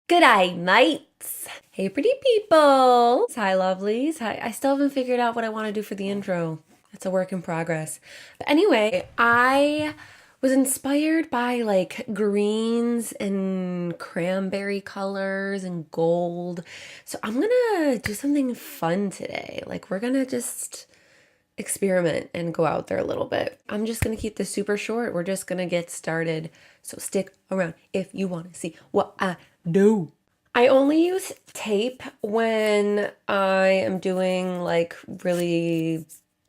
G'day, mates! Hey, pretty people! Hi, lovelies. Hi. I still haven't figured out what I want to do for the intro. It's a work in progress. But anyway, I was inspired by like greens and cranberry colors and gold. So I'm gonna do something fun today. Like, we're gonna just experiment and go out there a little bit. I'm just gonna keep this super short. We're just gonna get started. So stick around if you want to see what I do. I only use tape when I am doing like really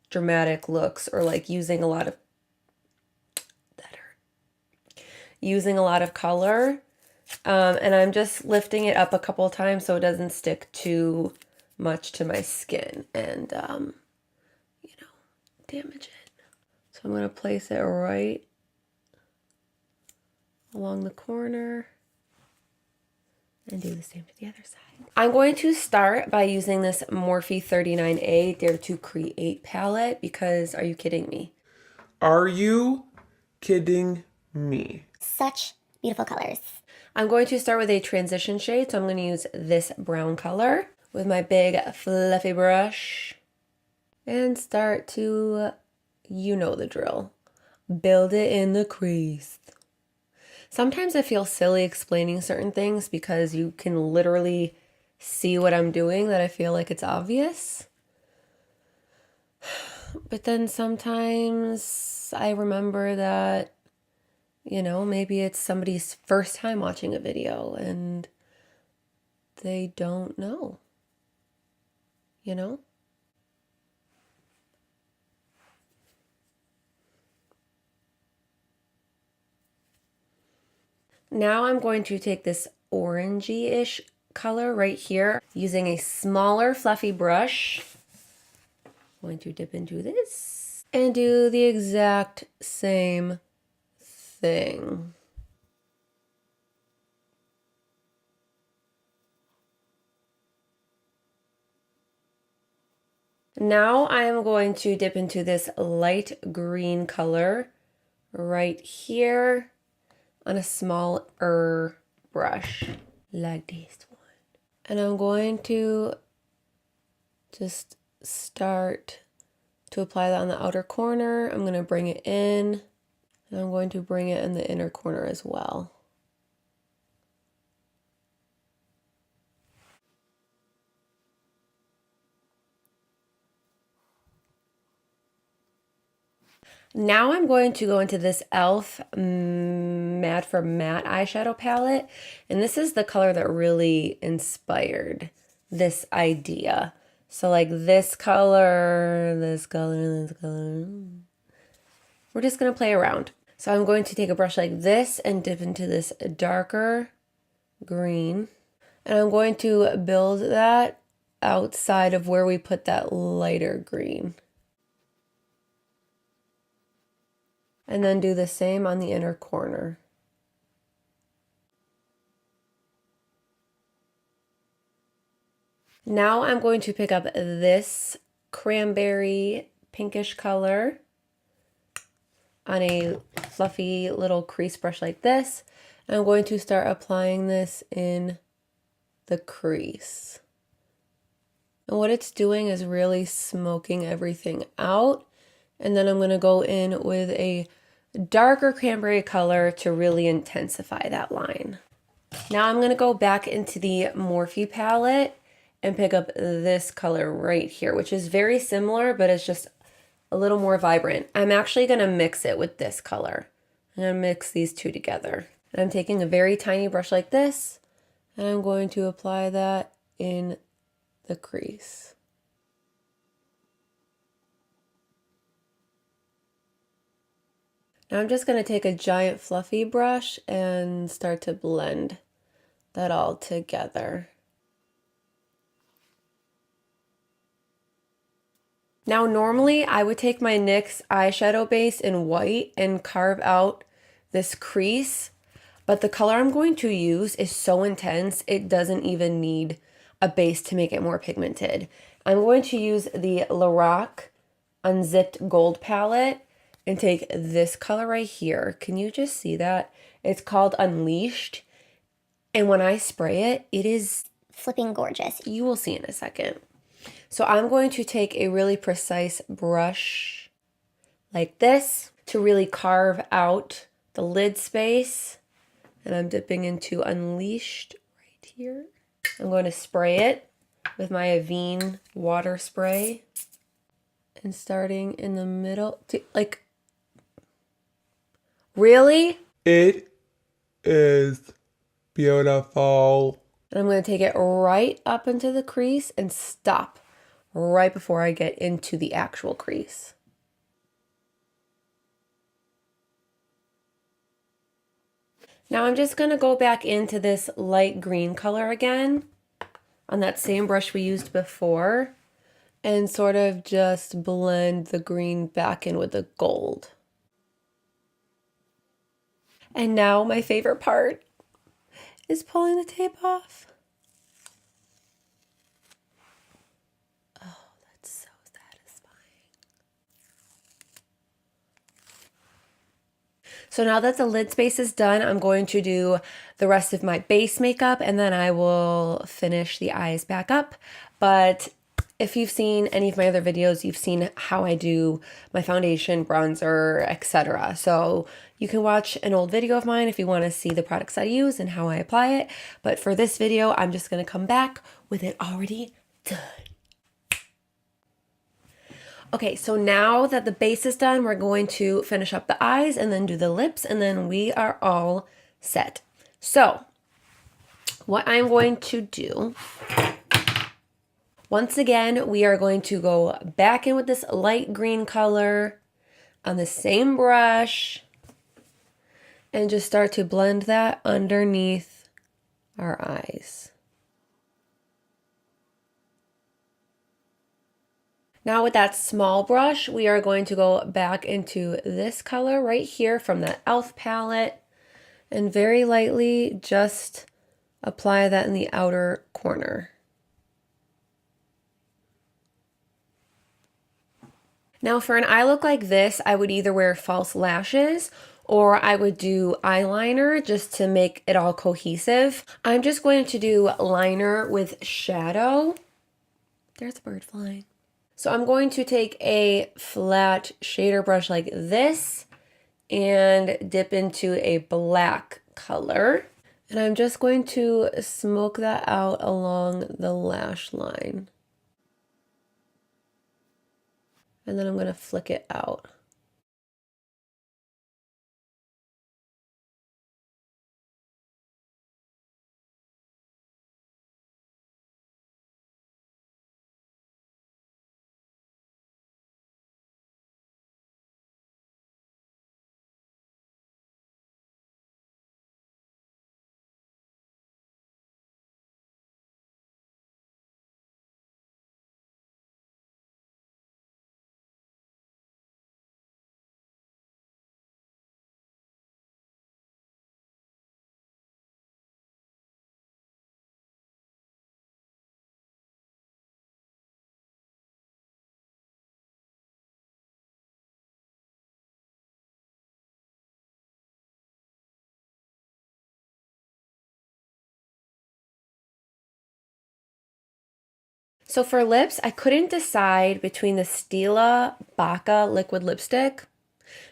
dramatic looks or like using a lot of color. And I'm just lifting it up a couple of times so it doesn't stick too much to my skin and damage it. So I'm gonna place it right along the corner and do the same to the other side. I'm going to start by using this Morphe 39A Dare to Create palette because are you kidding me? Are you kidding me? Such beautiful colors. I'm going to start with a transition shade, so I'm going to use this brown color with my big fluffy brush and start to, you know the drill, build it in the crease. Sometimes I feel silly explaining certain things because you can literally see what I'm doing that I feel like it's obvious. But then sometimes I remember that, maybe it's somebody's first time watching a video and they don't know, Now I'm going to take this orangey-ish color right here using a smaller fluffy brush. I'm going to dip into this and do the exact same thing. Now I'm going to dip into this light green color right here on a smaller brush like this one. And I'm going to just start to apply that on the outer corner. I'm going to bring it in and I'm going to bring it in the inner corner as well. Now I'm going to go into this e.l.f. Matte for Matte eyeshadow palette. And this is the color that really inspired this idea. So like this color, this color, this color. We're just going to play around. So I'm going to take a brush like this and dip into this darker green. And I'm going to build that outside of where we put that lighter green. And then do the same on the inner corner. Now I'm going to pick up this cranberry pinkish color on a fluffy little crease brush like this. And I'm going to start applying this in the crease. And what it's doing is really smoking everything out. And then I'm going to go in with a darker cranberry color to really intensify that line. Now I'm going to go back into the Morphe palette and pick up this color right here, which is very similar, but it's just a little more vibrant. I'm actually going to mix it with this color. I'm going to mix these two together. And I'm taking a very tiny brush like this, and I'm going to apply that in the crease. Now I'm just going to take a giant fluffy brush and start to blend that all together. Now normally I would take my NYX eyeshadow base in white and carve out this crease, but the color I'm going to use is so intense it doesn't even need a base to make it more pigmented. I'm going to use the Lorac Unzipped Gold palette and take this color right here. Can you just see that? It's called Unleashed. And when I spray it, it is flipping gorgeous. You will see in a second. So I'm going to take a really precise brush like this to really carve out the lid space. And I'm dipping into Unleashed right here. I'm going to spray it with my Avene water spray. And starting in the middle, like, really? It is beautiful. And I'm going to take it right up into the crease and stop right before I get into the actual crease. Now I'm just going to go back into this light green color again on that same brush we used before and sort of just blend the green back in with the gold. And now my favorite part is pulling the tape off. Oh, that's so satisfying. So now that the lid space is done, I'm going to do the rest of my base makeup and then I will finish the eyes back up. But if you've seen any of my other videos, you've seen how I do my foundation, bronzer, etc. So you can watch an old video of mine if you want to see the products I use and how I apply it. But for this video, I'm just going to come back with it already done. Okay, so now that the base is done, we're going to finish up the eyes and then do the lips, and then we are all set. So what I'm going to do, once again, we are going to go back in with this light green color on the same brush and just start to blend that underneath our eyes. Now with that small brush, we are going to go back into this color right here from that e.l.f. palette and very lightly just apply that in the outer corner. Now for an eye look like this, I would either wear false lashes or I would do eyeliner just to make it all cohesive. I'm just going to do liner with shadow. There's a bird flying. So I'm going to take a flat shader brush like this and dip into a black color. And I'm just going to smoke that out along the lash line. And then I'm going to flick it out. So for lips, I couldn't decide between the Stila Becca liquid lipstick.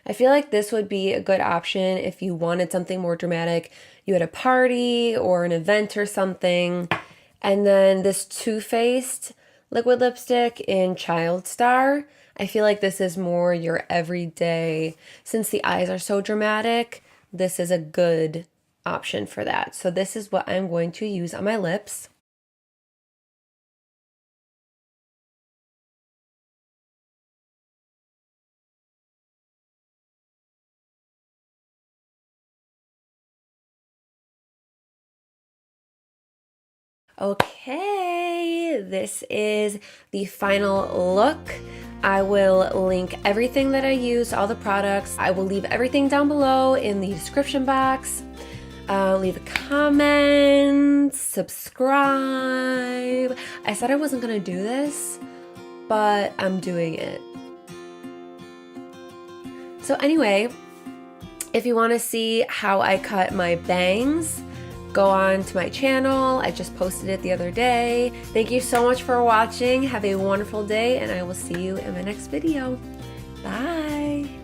I feel like this would be a good option if you wanted something more dramatic. You had a party or an event or something. And then this TooFaced liquid lipstick in Child Star. I feel like this is more your everyday. Since the eyes are so dramatic, this is a good option for that. So this is what I'm going to use on my lips. Okay, this is the final look. I will link everything that I used, all the products. I will leave everything down below in the description box. Leave a comment, subscribe. I said I wasn't gonna do this, but I'm doing it. So anyway, if you want to see how I cut my bangs, go on to my channel. I just posted it the other day. Thank you so much for watching. Have a wonderful day, and I will see you in my next video. Bye.